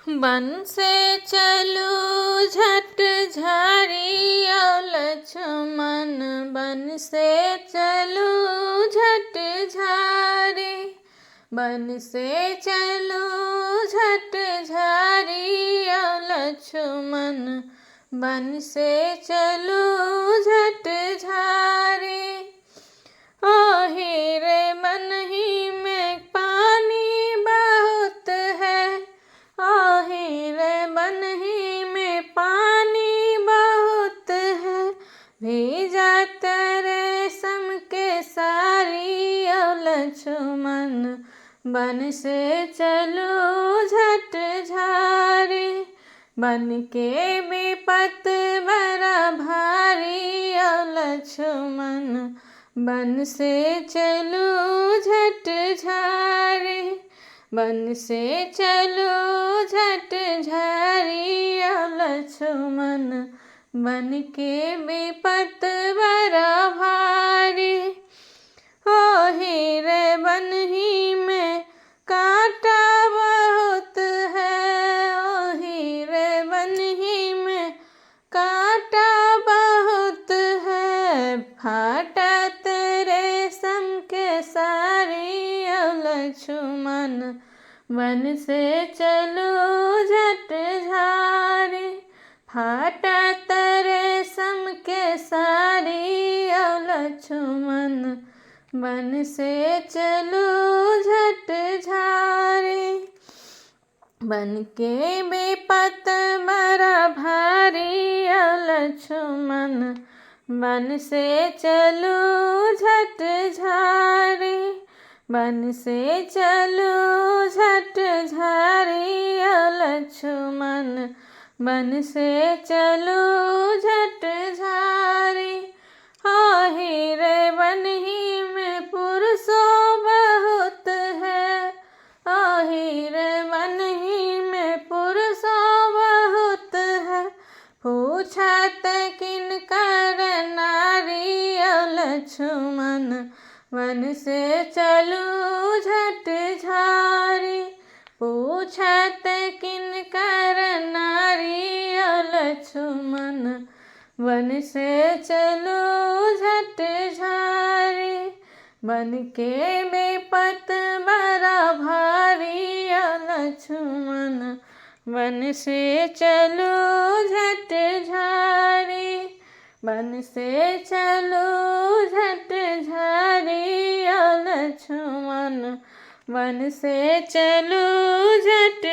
बन से चलू झट झरिया लक्ष्मण, बन से चलू झट झरी, बन से चलू झट झरिया लक्ष्मण, बन से चलू झट झरी। ओहि रे मन ही में पानी बहुत है, ओहि रे मन ही में पानी बहुत है, भीजत रेशम के साड़ी लक्ष्मण, बन से चलो झट झारी, बन के विपत बड़ा भारी लक्ष्मण, बन से चलो झट झारी, बन से चलो झट झरी लक्ष्मण, बन के विपत बड़ा भारी। ओहि रे बन ही में कांटा बहुत है, ओहि रे बन ही में कांटा बहुत है, फाटत रेशम के साड़ी लक्ष्मण, बन से चलो झट झारी, फाटत रेशम के साड़ी लक्ष्मण, बन से चलो झट झारी, बन के विपत बड़ा भारी लक्ष्मण, बन से चलो झट झारी, बन से चलो झट झारी लक्ष्मण, बन से चलो झट झारी। ओहि रे बन ही में पुरुषों बहुत है, ओहि रे बन ही में पुरुषों बहुत है, पूछत किनकर नारी लक्ष्मण, बन से चलो झट झारी, पूछत किनकर नारी लक्ष्मण, बन से चलो झट झारी, बन के विपत बड़ा भारी लक्ष्मण, बन से चलो झट झारी, बन से चलो झट झारी लक्ष्मण, बन से चलो झट